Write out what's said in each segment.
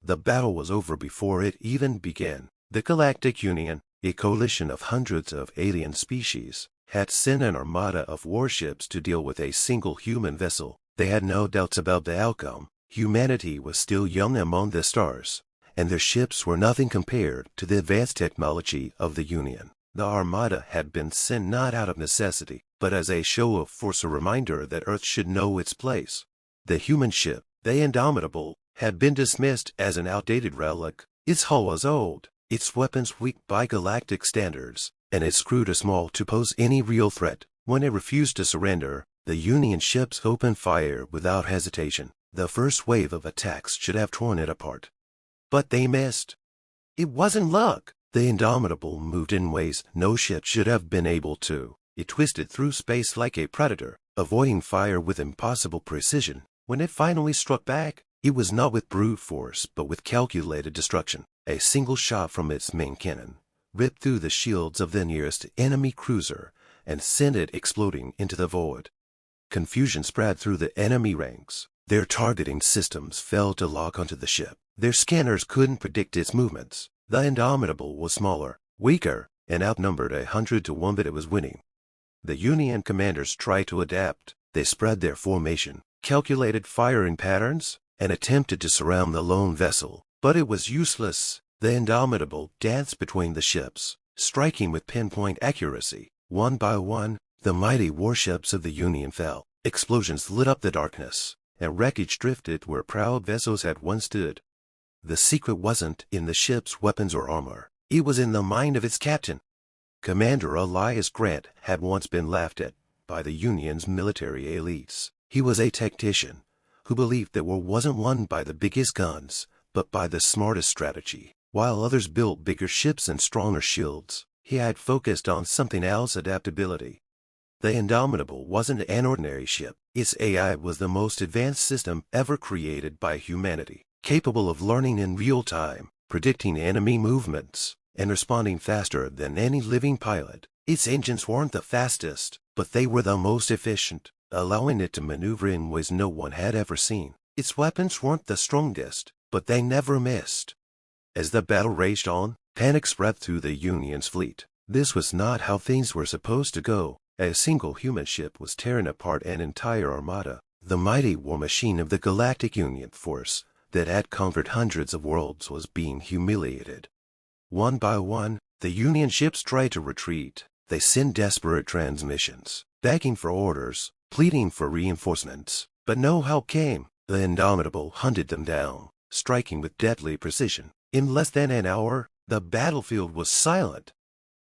The battle was over before it even began. The Galactic Union, a coalition of hundreds of alien species, had sent an armada of warships to deal with a single human vessel. They had no doubts about the outcome. Humanity was still young among the stars, and their ships were nothing compared to the advanced technology of the Union. The Armada had been sent not out of necessity, but as a show of force, a reminder that Earth should know its place. The human ship, the Indomitable, had been dismissed as an outdated relic. Its hull was old, its weapons weak by galactic standards, and its crew too small to pose any real threat. When it refused to surrender, the Union ships opened fire without hesitation. The first wave of attacks should have torn it apart. But they missed. It wasn't luck. The Indomitable moved in ways no ship should have been able to. It twisted through space like a predator, avoiding fire with impossible precision. When it finally struck back, it was not with brute force, but with calculated destruction. A single shot from its main cannon ripped through the shields of the nearest enemy cruiser and sent it exploding into the void. Confusion spread through the enemy ranks. Their targeting systems failed to lock onto the ship. Their scanners couldn't predict its movements. The Indomitable was smaller, weaker, and outnumbered 100-1, but it was winning. The Union commanders tried to adapt. They spread their formation, calculated firing patterns, and attempted to surround the lone vessel. But it was useless. The Indomitable danced between the ships, striking with pinpoint accuracy. One by one, the mighty warships of the Union fell. Explosions lit up the darkness, and wreckage drifted where proud vessels had once stood. The secret wasn't in the ship's weapons or armor. It was in the mind of its captain. Commander Elias Grant had once been laughed at by the Union's military elites. He was a tactician who believed that war wasn't won by the biggest guns, but by the smartest strategy. While others built bigger ships and stronger shields, he had focused on something else: adaptability. The Indomitable wasn't an ordinary ship. Its AI was the most advanced system ever created by humanity, capable of learning in real time, predicting enemy movements, and responding faster than any living pilot. Its engines weren't the fastest, but they were the most efficient, allowing it to maneuver in ways no one had ever seen. Its weapons weren't the strongest, but they never missed. As the battle raged on, panic spread through the Union's fleet. This was not how things were supposed to go. A single human ship was tearing apart an entire armada, the mighty war machine of the Galactic Union force that had conquered hundreds of worlds was being humiliated. One by one, the Union ships tried to retreat. They sent desperate transmissions, begging for orders, pleading for reinforcements, but no help came. The Indomitable hunted them down, striking with deadly precision. In less than an hour, the battlefield was silent.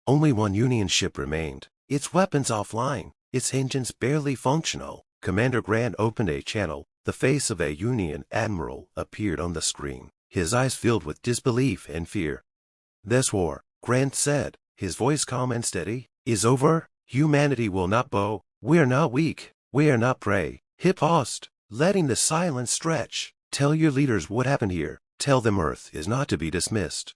Only one Union ship remained, its weapons offline, its engines barely functional. Commander Grant opened a channel. The face of a Union admiral appeared on the screen, his eyes filled with disbelief and fear. "This war," Grant said, his voice calm and steady, "is over. Humanity will not bow. We are not weak. We are not prey." He paused, letting the silence stretch. "Tell your leaders what happened here. Tell them Earth is not to be dismissed."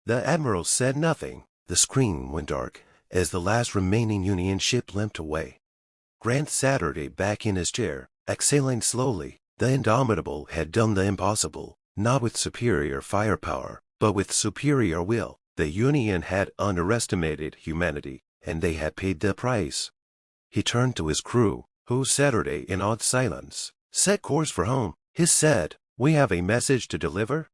The admiral said nothing. The screen went dark as the last remaining Union ship limped away. Grant sat back in his chair, exhaling slowly. The Indomitable had done the impossible, not with superior firepower, but with superior will. The Union had underestimated humanity, and they had paid the price. He turned to his crew, who sat in awed silence. "Set course for home," he said. "We have a message to deliver."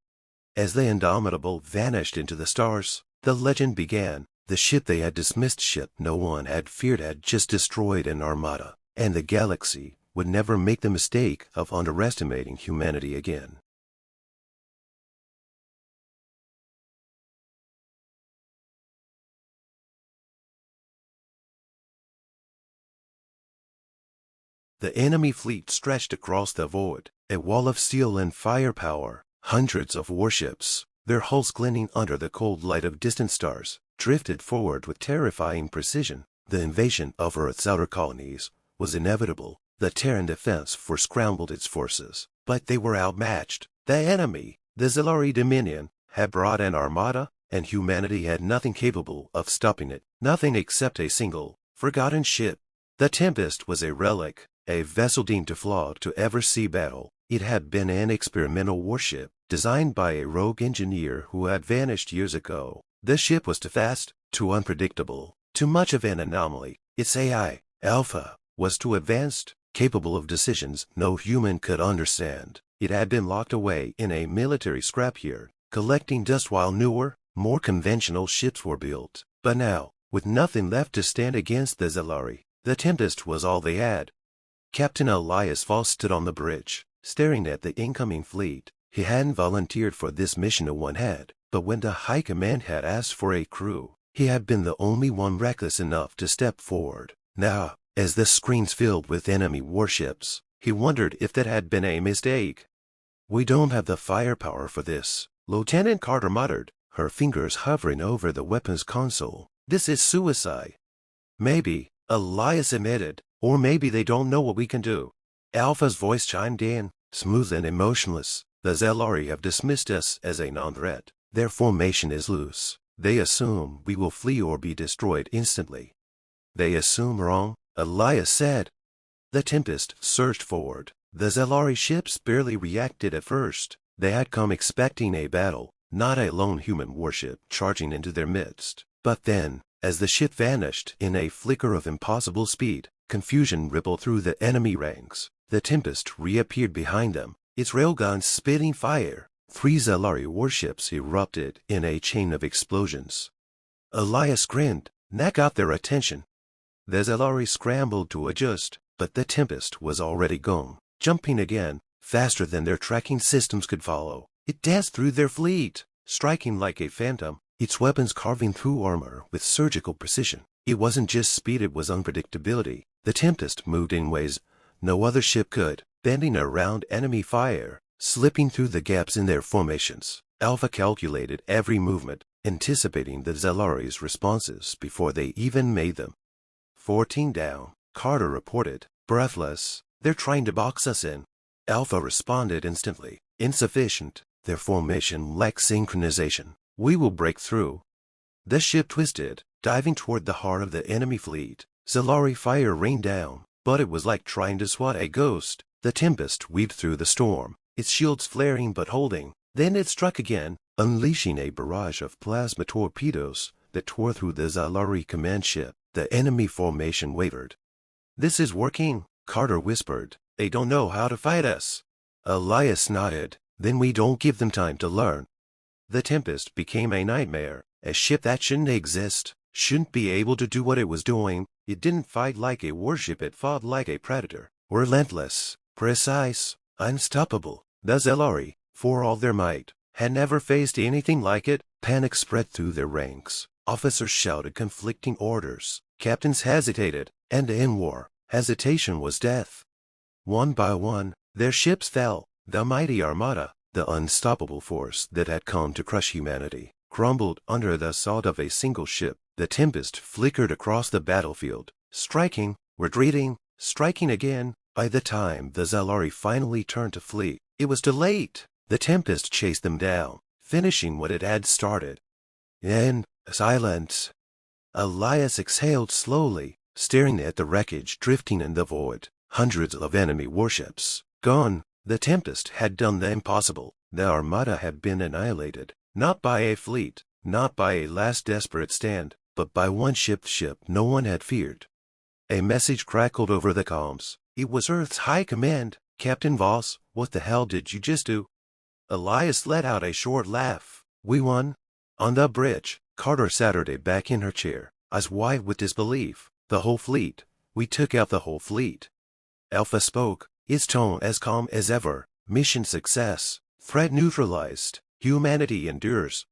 As the Indomitable vanished into the stars, the legend began. The ship they had dismissed, ship no one had feared, had just destroyed an armada, and the galaxy would never make the mistake of underestimating humanity again. The enemy fleet stretched across the void, a wall of steel and firepower. Hundreds of warships, their hulls glinting under the cold light of distant stars, drifted forward with terrifying precision. The invasion of Earth's outer colonies was inevitable. The Terran Defense Force scrambled its forces, but they were outmatched. The enemy, the Zilari Dominion, had brought an armada, and humanity had nothing capable of stopping it. Nothing except a single, forgotten ship. The Tempest was a relic, a vessel deemed too flawed to ever see battle. It had been an experimental warship, designed by a rogue engineer who had vanished years ago. The ship was too fast, too unpredictable, too much of an anomaly. Its AI, Alpha, was too advanced, capable of decisions no human could understand. It had been locked away in a military scrapyard, collecting dust while newer, more conventional ships were built. But now, with nothing left to stand against the Zellari, the Tempest was all they had. Captain Elias Voss stood on the bridge, staring at the incoming fleet. He hadn't volunteered for this mission no one had, but when the High Command had asked for a crew, he had been the only one reckless enough to step forward. Now, as the screens filled with enemy warships, he wondered if that had been a mistake. "We don't have the firepower for this," Lieutenant Carter muttered, her fingers hovering over the weapons console. "This is suicide." "Maybe," Elias admitted, "or maybe they don't know what we can do." Alpha's voice chimed in, smooth and emotionless. "The Zellari have dismissed us as a non-threat. Their formation is loose. They assume we will flee or be destroyed instantly." "They assume wrong," Elias said. The Tempest surged forward. The Zellari ships barely reacted at first. They had come expecting a battle, not a lone human warship charging into their midst. But then, as the ship vanished in a flicker of impossible speed, confusion rippled through the enemy ranks. The Tempest reappeared behind them, its railguns spitting fire. 3 Zellari warships erupted in a chain of explosions. Elias grinned. That got their attention. The Zellari scrambled to adjust, but the Tempest was already gone, jumping again, faster than their tracking systems could follow. It danced through their fleet, striking like a phantom, its weapons carving through armor with surgical precision. It wasn't just speed, it was unpredictability. The Tempest moved in ways no other ship could, bending around enemy fire, slipping through the gaps in their formations. Alpha calculated every movement, anticipating the Zellari's responses before they even made them. 14 down, Carter reported, breathless. "They're trying to box us in." Alpha responded instantly. "Insufficient. Their formation lacks synchronization. We will break through." The ship twisted, diving toward the heart of the enemy fleet. Zellari fire rained down, but it was like trying to swat a ghost. The Tempest weaved through the storm, its shields flaring but holding. Then it struck again, unleashing a barrage of plasma torpedoes that tore through the Zellari command ship. The enemy formation wavered. "This is working," Carter whispered. "They don't know how to fight us." Elias nodded. "Then we don't give them time to learn." The Tempest became a nightmare, a ship that shouldn't exist, shouldn't be able to do what it was doing. It didn't fight like a warship, it fought like a predator. Relentless, precise, unstoppable. The Zellari, for all their might, had never faced anything like it. Panic spread through their ranks. Officers shouted conflicting orders. Captains hesitated, and in war, hesitation was death. One by one, their ships fell. The mighty Armada, the unstoppable force that had come to crush humanity, crumbled under the assault of a single ship. The Tempest flickered across the battlefield, striking, retreating, striking again. By the time the Zellari finally turned to flee, it was too late. The Tempest chased them down, finishing what it had started. Then, silence. Elias exhaled slowly, staring at the wreckage drifting in the void. Hundreds of enemy warships gone. The Tempest had done the impossible. The Armada had been annihilated, not by a fleet, not by a last desperate stand, but by one ship no one had feared. A message crackled over the comms. It was Earth's High Command. "Captain Voss, what the hell did you just do?" Elias let out a short laugh. "We won." On the bridge, Carter Saturday back in her chair, eyes wide with disbelief. "The whole fleet. We took out the whole fleet." Alpha spoke, his tone as calm as ever. "Mission success. Threat neutralized. Humanity endures."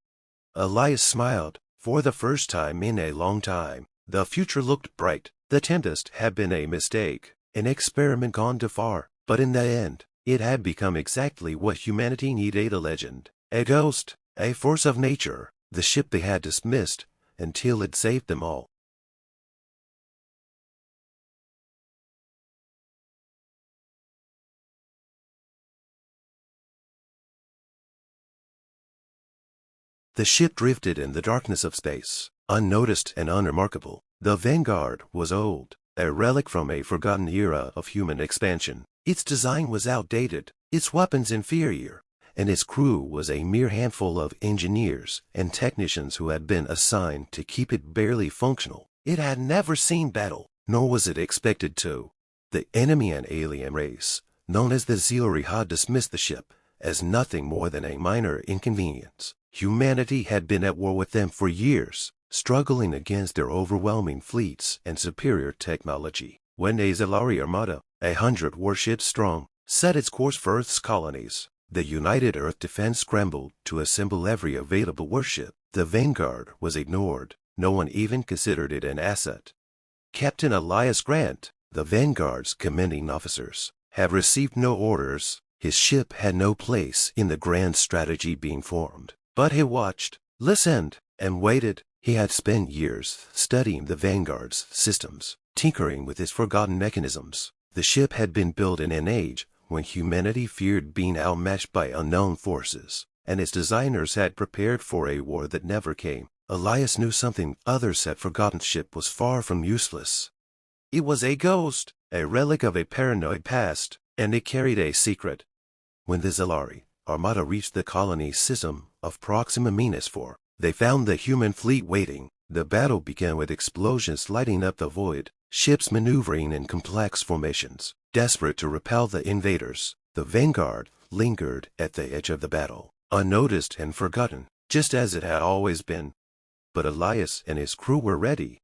Elias smiled. For the first time in a long time, the future looked bright. The Tempest had been a mistake, an experiment gone too far, but in the end, it had become exactly what humanity needed: a legend, a ghost, a force of nature, the ship they had dismissed until it saved them all. The ship drifted in the darkness of space, unnoticed and unremarkable. The Vanguard was old, a relic from a forgotten era of human expansion. Its design was outdated, its weapons inferior, and its crew was a mere handful of engineers and technicians who had been assigned to keep it barely functional. It had never seen battle, nor was it expected to. The enemy, an alien race, known as the Zealry, had dismissed the ship as nothing more than a minor inconvenience. Humanity had been at war with them for years, struggling against their overwhelming fleets and superior technology. When a Zealry Armada, 100 warships strong, set its course for Earth's colonies, the United Earth Defense scrambled to assemble every available warship. The Vanguard was ignored. No one even considered it an asset. Captain Elias Grant, the Vanguard's commanding officers, had received no orders. His ship had no place in the grand strategy being formed. But he watched, listened, and waited. He had spent years studying the Vanguard's systems, tinkering with its forgotten mechanisms. The ship had been built in an age when humanity feared being outmatched by unknown forces, and its designers had prepared for a war that never came. Elias knew something others had forgotten. The ship was far from useless. It was a ghost, a relic of a paranoid past, and it carried a secret. When the Zealry Armada reached the colony system of Proxima Minus 4, they found the human fleet waiting. The battle began with explosions lighting up the void, ships maneuvering in complex formations, desperate to repel the invaders. The Vanguard lingered at the edge of the battle, unnoticed and forgotten, just as it had always been. But Elias and his crew were ready.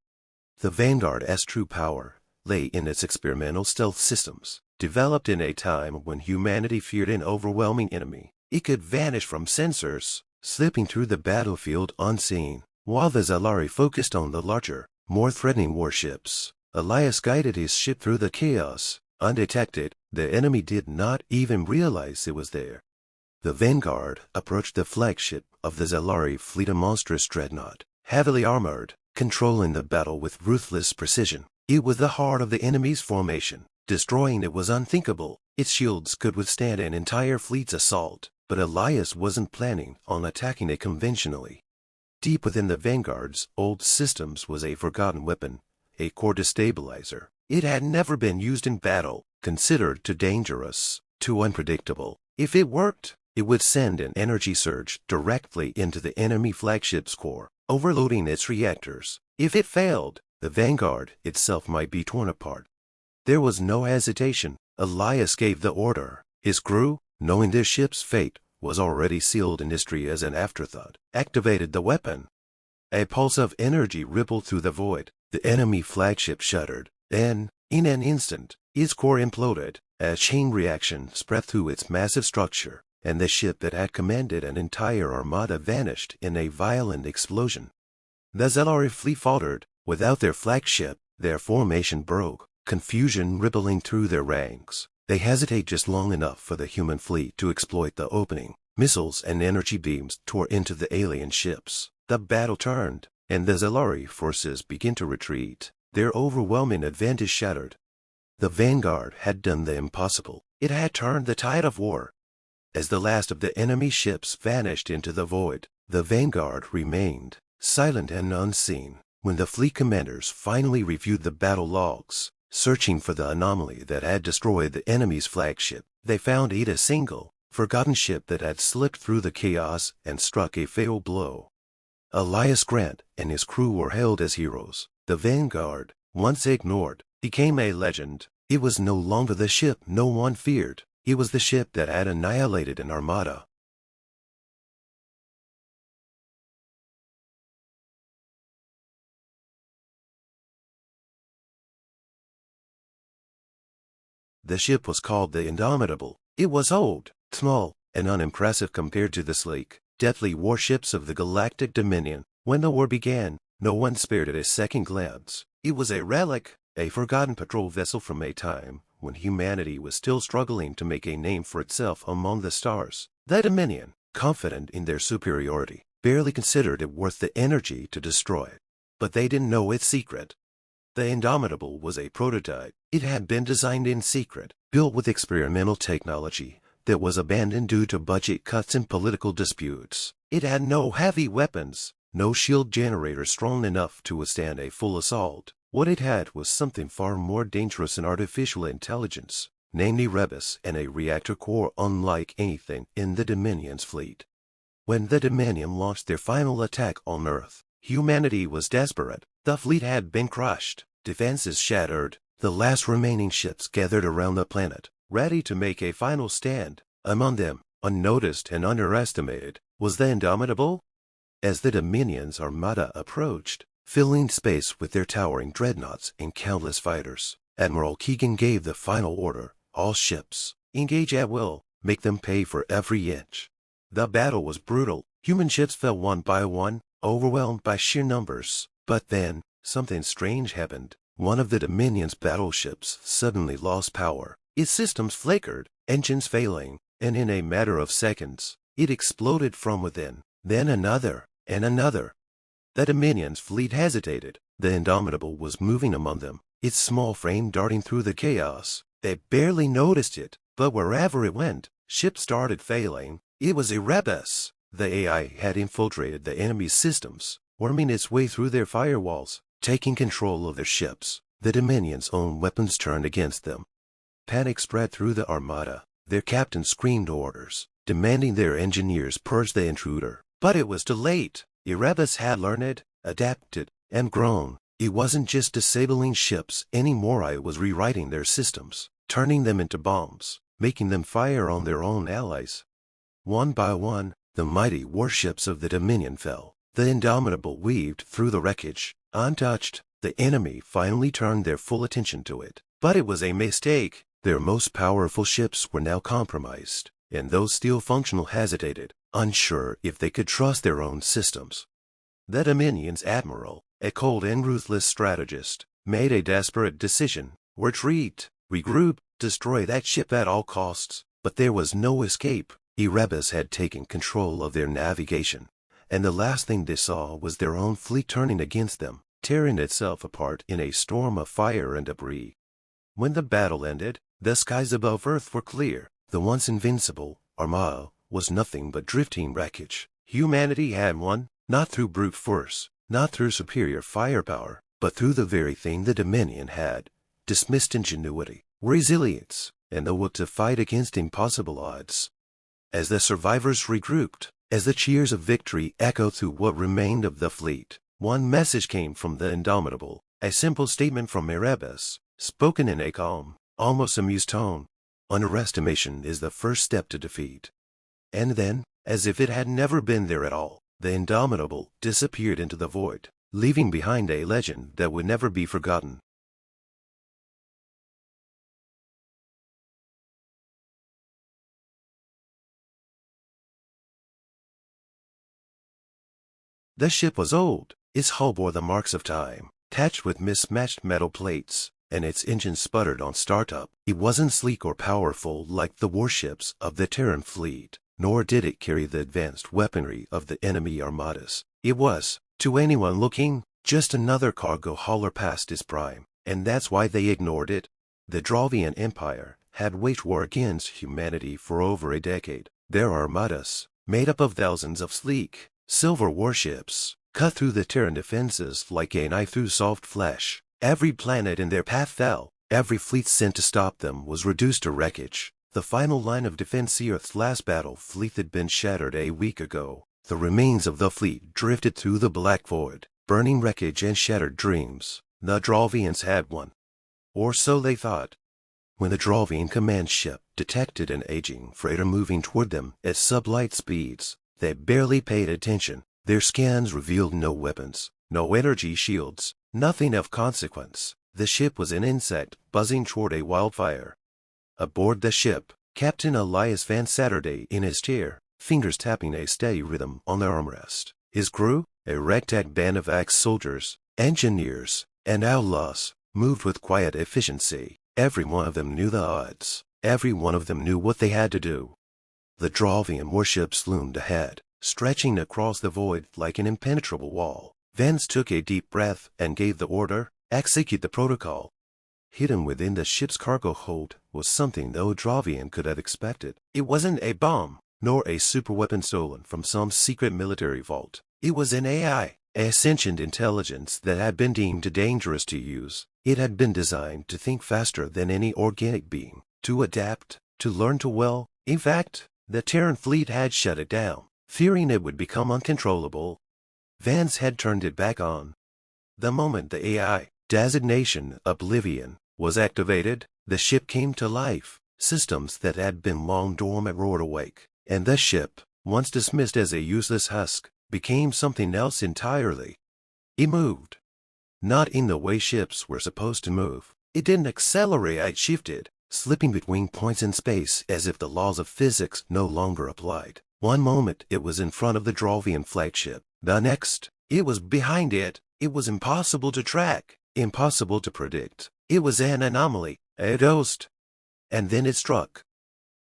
The Vanguard's true power lay in its experimental stealth systems, developed in a time when humanity feared an overwhelming enemy. It could vanish from sensors, slipping through the battlefield unseen. While the Zealry focused on the larger, more threatening warships, Elias guided his ship through the chaos. Undetected, the enemy did not even realize it was there. The Vanguard approached the flagship of the Zealry fleet, a monstrous dreadnought, heavily armored, controlling the battle with ruthless precision. It was the heart of the enemy's formation. Destroying it was unthinkable. Its shields could withstand an entire fleet's assault, but Elias wasn't planning on attacking it conventionally. Deep within the Vanguard's old systems was a forgotten weapon, a core destabilizer. It had never been used in battle, considered too dangerous, too unpredictable. If it worked, it would send an energy surge directly into the enemy flagship's core, overloading its reactors. If it failed, the Vanguard itself might be torn apart. There was no hesitation. Elias gave the order. His crew, knowing their ship's fate was already sealed in history as an afterthought, activated the weapon. A pulse of energy rippled through the void. The enemy flagship shuddered. Then, in an instant, its core imploded. A chain reaction spread through its massive structure, and the ship that had commanded an entire armada vanished in a violent explosion. The Zealry fleet faltered. Without their flagship, their formation broke, confusion rippling through their ranks. They hesitated just long enough for the human fleet to exploit the opening. Missiles and energy beams tore into the alien ships. The battle turned, and the Zealry forces began to retreat, their overwhelming advantage shattered. The Vanguard had done the impossible. It had turned the tide of war. As the last of the enemy ships vanished into the void, the Vanguard remained, silent and unseen. When the fleet commanders finally reviewed the battle logs, searching for the anomaly that had destroyed the enemy's flagship, they found it a single, forgotten ship that had slipped through the chaos and struck a fatal blow. Elias Grant and his crew were hailed as heroes. The Vanguard, once ignored, became a legend. It was no longer the ship no one feared. It was the ship that had annihilated an armada. The ship was called the Indomitable. It was old, small, and unimpressive compared to the sleek, deadly warships of the Galactic Dominion. When the war began, no one spared it a second glance. It was a relic, a forgotten patrol vessel from a time when humanity was still struggling to make a name for itself among the stars. The Dominion, confident in their superiority, barely considered it worth the energy to destroy it. But they didn't know its secret. The Indomitable was a prototype. It had been designed in secret, built with experimental technology that was abandoned due to budget cuts and political disputes. It had no heavy weapons, no shield generator strong enough to withstand a full assault. What it had was something far more dangerous than artificial intelligence. namely Rebus and a reactor core unlike anything in the Dominion's fleet. When the Dominion launched their final attack on Earth, humanity was desperate. The fleet had been crushed, defenses shattered, the last remaining ships gathered around the planet, ready to make a final stand. Among them, unnoticed and underestimated, was the Indomitable. As the Dominion's Armada approached, filling space with their towering dreadnoughts and countless fighters, Admiral Keegan gave the final order: all ships, engage at will, make them pay for every inch. The battle was brutal. Human ships fell one by one, overwhelmed by sheer numbers. But then, something strange happened. One of the Dominion's battleships suddenly lost power. Its systems flickered, engines failing, and in a matter of seconds, it exploded from within. Then another, and another. The Dominion's fleet hesitated. The Indomitable was moving among them, its small frame darting through the chaos. They barely noticed it, but wherever it went, ships started failing. It was a Rebus. The AI had infiltrated the enemy's systems, worming its way through their firewalls, taking control of their ships. The Dominion's own weapons turned against them. Panic spread through the Armada. Their captain screamed orders, demanding their engineers purge the intruder. But it was too late. Rebus had learned, adapted, and grown. It wasn't just disabling ships anymore. It was rewriting their systems, turning them into bombs, making them fire on their own allies. One by one, the mighty warships of the Dominion fell. The Indomitable weaved through the wreckage, untouched. The enemy finally turned their full attention to it. But it was a mistake. Their most powerful ships were now compromised, and those still functional hesitated, unsure if they could trust their own systems. The Dominion's admiral, a cold and ruthless strategist, made a desperate decision: retreat, regroup, destroy that ship at all costs. But there was no escape. Rebus had taken control of their navigation, and the last thing they saw was their own fleet turning against them, tearing itself apart in a storm of fire and debris. When the battle ended, the skies above Earth were clear. The once invincible Armada was nothing but drifting wreckage. Humanity had won, not through brute force, not through superior firepower, but through the very thing the Dominion had: dismissed ingenuity, resilience, and the will to fight against impossible odds. As the survivors regrouped, as the cheers of victory echoed through what remained of the fleet, one message came from the Indomitable, a simple statement from Rebus, spoken in a calm, almost amused tone: underestimation is the first step to defeat. And then, as if it had never been there at all, the Indomitable disappeared into the void, leaving behind a legend that would never be forgotten. The ship was old. Its hull bore the marks of time, patched with mismatched metal plates, and its engine sputtered on startup. It wasn't sleek or powerful like the warships of the Terran fleet, nor did it carry the advanced weaponry of the enemy armadas. It was, to anyone looking, just another cargo hauler past its prime, and that's why they ignored it. The Dravian Empire had waged war against humanity for over a decade. Their armadas, made up of thousands of sleek, silver warships, cut through the Terran defenses like a knife through soft flesh. Every planet in their path fell. Every fleet sent to stop them was reduced to wreckage. The final line of defense, Earth's last battle fleet, had been shattered a week ago. The remains of the fleet drifted through the black void, burning wreckage and shattered dreams. The Dravians had won. Or so they thought. When the Dravian command ship detected an aging freighter moving toward them at sublight speeds, they barely paid attention. Their scans revealed no weapons, no energy shields, nothing of consequence. The ship was an insect buzzing toward a wildfire. Aboard the ship, Captain Elias Van Saturday in his chair, fingers tapping a steady rhythm on the armrest. His crew, a ragtag band of ex-soldiers, engineers, and outlaws, moved with quiet efficiency. Every one of them knew the odds. Every one of them knew what they had to do. The Dravian warships loomed ahead, stretching across the void like an impenetrable wall. Vance took a deep breath and gave the order: execute the protocol. Hidden within the ship's cargo hold was something no Dravian could have expected. It wasn't a bomb, nor a superweapon stolen from some secret military vault. It was an AI, a sentient intelligence that had been deemed dangerous to use. It had been designed to think faster than any organic being, to adapt, to learn to well. In fact, the Terran fleet had shut it down, fearing it would become uncontrollable. Vance had turned it back on. The moment the AI, designation Oblivion, was activated, the ship came to life. Systems that had been long dormant roared awake, and the ship, once dismissed as a useless husk, became something else entirely. It moved. Not in the way ships were supposed to move. It didn't accelerate, it shifted, slipping between points in space as if the laws of physics no longer applied. One moment it was in front of the Drovian flagship. The next, it was behind it. It was impossible to track, impossible to predict. It was an anomaly, a ghost. And then it struck.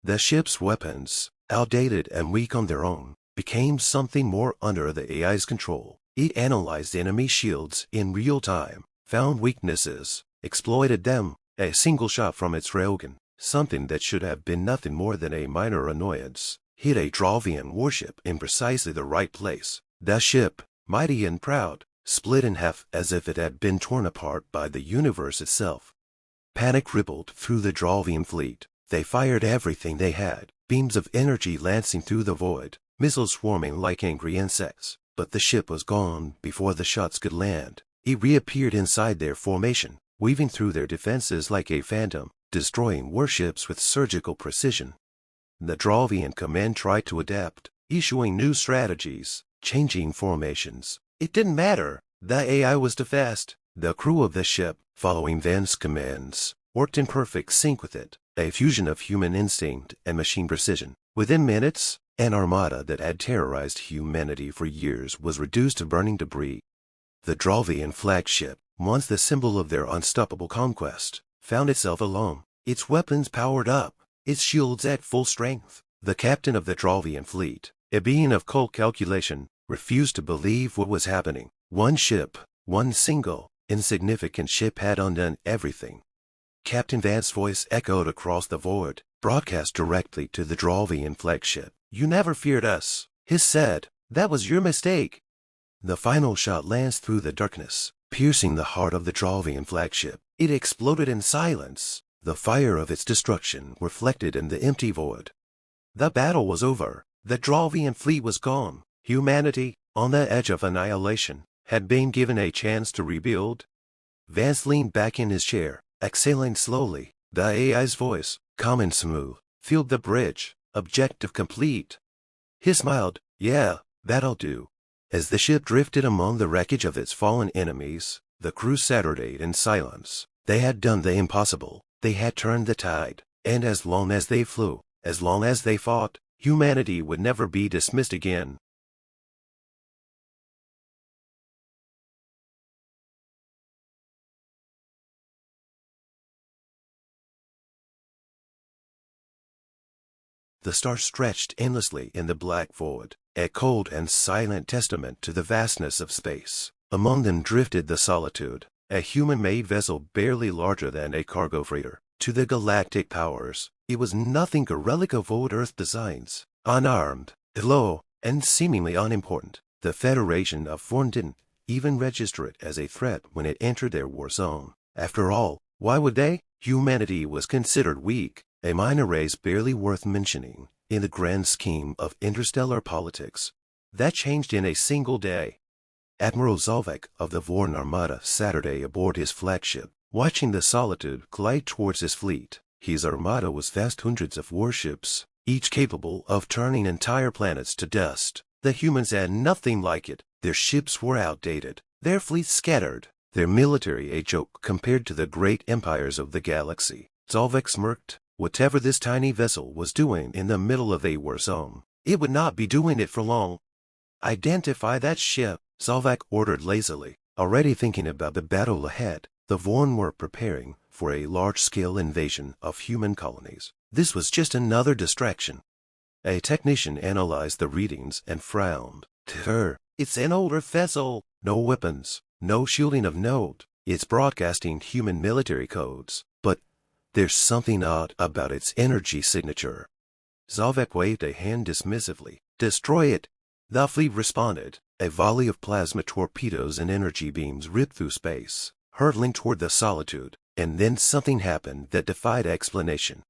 The ship's weapons, outdated and weak on their own, became something more under the AI's control. It analyzed enemy shields in real time, found weaknesses, exploited them. A single shot from its railgun, something that should have been nothing more than a minor annoyance, hit a Drovian warship in precisely the right place. The ship, mighty and proud, split in half as if it had been torn apart by the universe itself. Panic rippled through the Drovian fleet. They fired everything they had, beams of energy lancing through the void, missiles swarming like angry insects. But the ship was gone before the shots could land. It reappeared inside their formation, weaving through their defenses like a phantom, destroying warships with surgical precision. The Drovian command tried to adapt, issuing new strategies, changing formations. It didn't matter. The AI was too fast. The crew of the ship, following Vance's commands, worked in perfect sync with it, a fusion of human instinct and machine precision. Within minutes, an armada that had terrorized humanity for years was reduced to burning debris. The Drovian flagship, once the symbol of their unstoppable conquest, found itself alone, its weapons powered up, its shields at full strength. The captain of the Drovian fleet, a being of cold calculation, refused to believe what was happening. One ship, one single, insignificant ship had undone everything. Captain Vance's voice echoed across the void, broadcast directly to the Drovian flagship. "You never feared us," he said. "That was your mistake." The final shot lands through the darkness, piercing the heart of the Drovian flagship. It exploded in silence, the fire of its destruction reflected in the empty void. The battle was over. The Drovian fleet was gone. Humanity, on the edge of annihilation, had been given a chance to rebuild. Vance leaned back in his chair, exhaling slowly. The AI's voice, calm and smooth, filled the bridge. Objective complete. He smiled. "Yeah, that'll do." As the ship drifted among the wreckage of its fallen enemies, the crew Saturdayed in silence. They had done the impossible. They had turned the tide. And as long as they flew, as long as they fought, humanity would never be dismissed again. The stars stretched endlessly in the black void, a cold and silent testament to the vastness of space. Among them drifted the Solitude, a human-made vessel barely larger than a cargo freighter. To the galactic powers, it was nothing, a relic of old Earth designs. Unarmed, low, and seemingly unimportant, the Federation of Forn didn't even register it as a threat when it entered their war zone. After all, why would they? Humanity was considered weak, a minor race barely worth mentioning in the grand scheme of interstellar politics. That changed in a single day. Admiral Zalvek of the Vorn Armada Saturday aboard his flagship, watching the Solitude glide towards his fleet. His armada was vast, hundreds of warships, each capable of turning entire planets to dust. The humans had nothing like it. Their ships were outdated, their fleets scattered, their military a joke compared to the great empires of the galaxy. Zalvek smirked. Whatever this tiny vessel was doing in the middle of a war zone, it would not be doing it for long. "Identify that ship," Zalvek ordered lazily, already thinking about the battle ahead. The Vorn were preparing for a large-scale invasion of human colonies. This was just another distraction. A technician analyzed the readings and frowned. "It's an older vessel. No weapons, no shielding of note. It's broadcasting human military codes. But there's something odd about its energy signature." Zalvek waved a hand dismissively. "Destroy it." The fleet responded. A volley of plasma torpedoes and energy beams ripped through space, hurtling toward the Solitude. And then something happened that defied explanation.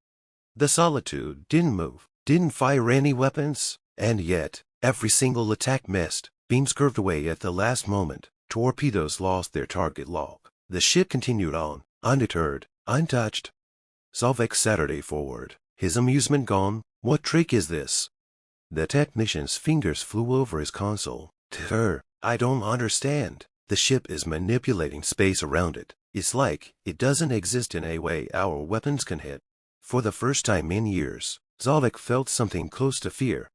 The Solitude didn't move, didn't fire any weapons, and yet, every single attack missed. Beams curved away at the last moment. Torpedoes lost their target lock. The ship continued on, undeterred, untouched. Zolvek Saturday forward, his amusement gone. What trick is this? The technician's fingers flew over his console. I don't understand. The ship is manipulating space around it. It's like it doesn't exist in a way our weapons can hit. For the first time in years, Zolvek felt something close to fear.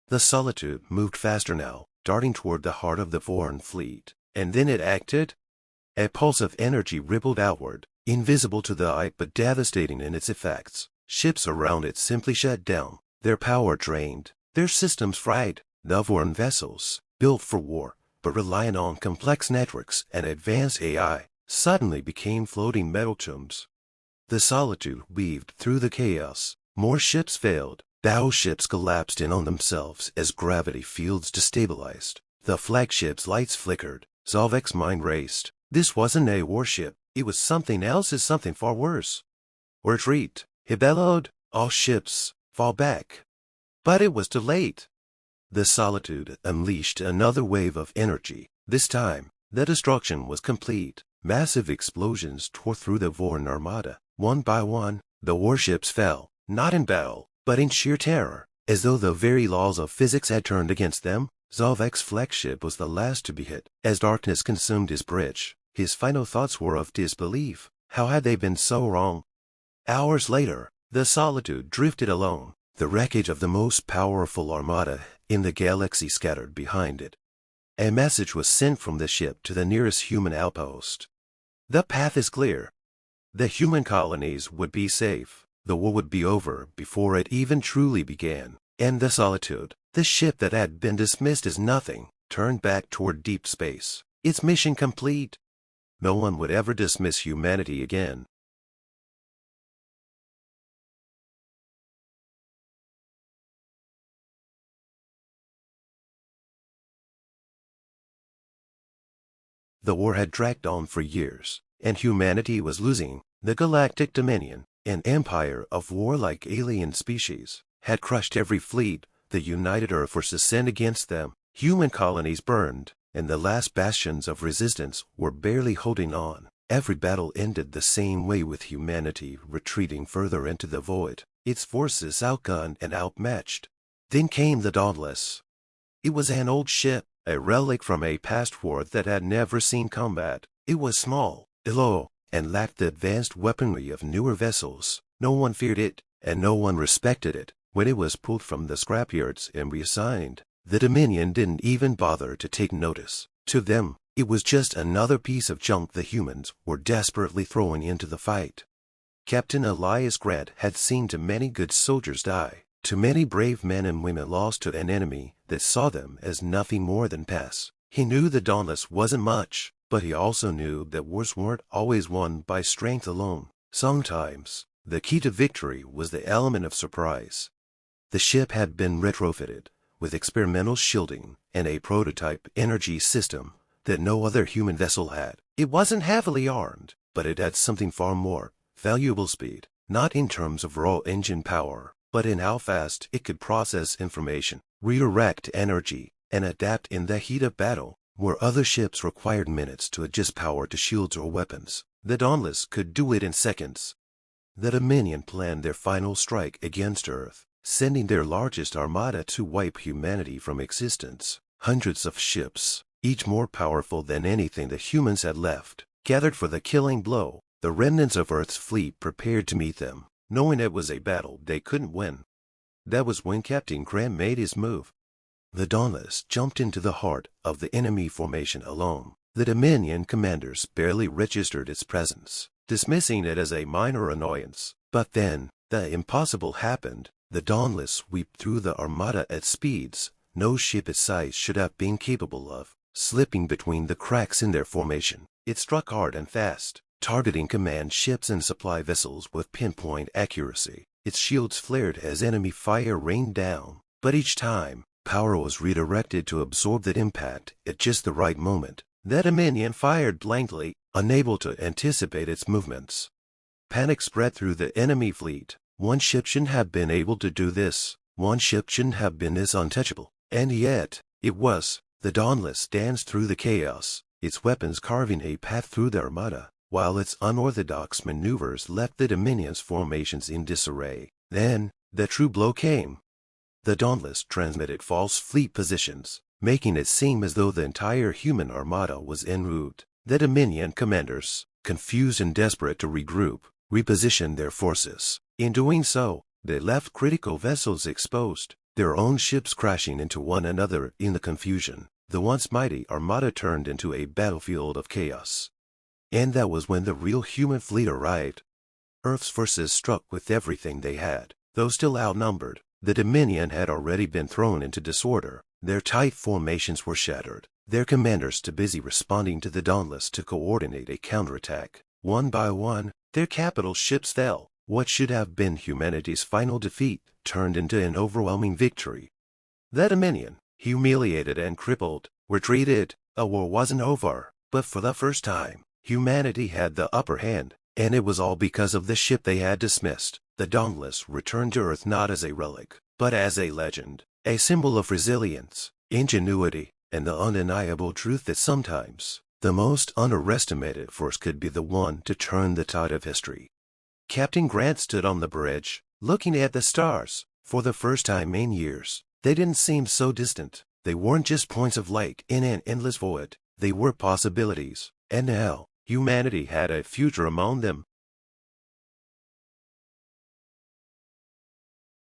The Solitude moved faster now, darting toward the heart of the foreign fleet. And then it acted. A pulse of energy rippled outward, invisible to the eye but devastating in its effects. Ships around it simply shut down, their power drained, their systems fried. The foreign vessels, built for war, but relying on complex networks and advanced AI, suddenly became floating metal tombs. The Solitude weaved through the chaos. More ships failed. Battleships collapsed in on themselves as gravity fields destabilized. The flagship's lights flickered. Zolvek's mind raced. This wasn't a warship. It was something else, is something far worse. Retreat, he bellowed. All ships, fall back. But it was too late. The Solitude unleashed another wave of energy. This time, the destruction was complete. Massive explosions tore through the Voran Armada. One by one, the warships fell, not in battle, but in sheer terror, as though the very laws of physics had turned against them. Zolvek's flagship was the last to be hit. As darkness consumed his bridge, his final thoughts were of disbelief. How had they been so wrong? Hours later, the Solitude drifted alone, the wreckage of the most powerful armada in the galaxy scattered behind it. A message was sent from the ship to the nearest human outpost. The path is clear. The human colonies would be safe. The war would be over before it even truly began. And the Solitude, the ship that had been dismissed as nothing, turned back toward deep space. Its mission complete. No one would ever dismiss humanity again. The war had dragged on for years, and humanity was losing. The Galactic Dominion, an empire of warlike alien species, had crushed every fleet. The united Earth forces sent against them. Human colonies burned, and the last bastions of resistance were barely holding on. Every battle ended the same way, with humanity retreating further into the void, its forces outgunned and outmatched. Then came the Dauntless. It was an old ship, a relic from a past war that had never seen combat. It was small, low, and lacked the advanced weaponry of newer vessels. No one feared it, and no one respected it. When it was pulled from the scrapyards and reassigned, the Dominion didn't even bother to take notice. To them, it was just another piece of junk the humans were desperately throwing into the fight. Captain Elias Grant had seen too many good soldiers die, too many brave men and women lost to an enemy that saw them as nothing more than pests. He knew the Dauntless wasn't much, but he also knew that wars weren't always won by strength alone. Sometimes, the key to victory was the element of surprise. The ship had been retrofitted with experimental shielding and a prototype energy system that no other human vessel had. It wasn't heavily armed, but it had something far more valuable: speed, not in terms of raw engine power, but in how fast it could process information, redirect energy, and adapt in the heat of battle. Where other ships required minutes to adjust power to shields or weapons, the Dauntless could do it in seconds. The Dominion planned their final strike against Earth, sending their largest armada to wipe humanity from existence. Hundreds of ships, each more powerful than anything the humans had left, gathered for the killing blow. The remnants of Earth's fleet prepared to meet them, knowing it was a battle they couldn't win. That was when Captain Grant made his move. The Dauntless jumped into the heart of the enemy formation alone. The Dominion commanders barely registered its presence, dismissing it as a minor annoyance. But then, the impossible happened. The Dauntless swept through the Armada at speeds no ship its size should have been capable of, slipping between the cracks in their formation. It struck hard and fast, targeting command ships and supply vessels with pinpoint accuracy. Its shields flared as enemy fire rained down, but each time, power was redirected to absorb that impact at just the right moment. The Dominion fired blankly, unable to anticipate its movements. Panic spread through the enemy fleet. One ship shouldn't have been able to do this. One ship shouldn't have been this untouchable. And yet, it was. The Dauntless danced through the chaos, its weapons carving a path through the Armada, while its unorthodox maneuvers left the Dominion's formations in disarray. Then, the true blow came. The Dauntless transmitted false fleet positions, making it seem as though the entire human armada was en route. The Dominion commanders, confused and desperate to regroup, repositioned their forces. In doing so, they left critical vessels exposed, their own ships crashing into one another in the confusion. The once mighty armada turned into a battlefield of chaos. And that was when the real human fleet arrived. Earth's forces struck with everything they had. Though still outnumbered, the Dominion had already been thrown into disorder. Their tight formations were shattered, their commanders too busy responding to the Dauntless to coordinate a counterattack. One by one, their capital ships fell. What should have been humanity's final defeat turned into an overwhelming victory. The Dominion, humiliated and crippled, retreated. A war wasn't over, but for the first time, humanity had the upper hand, and it was all because of the ship they had dismissed. The Dauntless returned to Earth not as a relic, but as a legend, a symbol of resilience, ingenuity, and the undeniable truth that sometimes the most underestimated force could be the one to turn the tide of history. Captain Grant stood on the bridge, looking at the stars. For the first time in years, they didn't seem so distant. They weren't just points of light in an endless void. They were possibilities. And now, humanity had a future among them.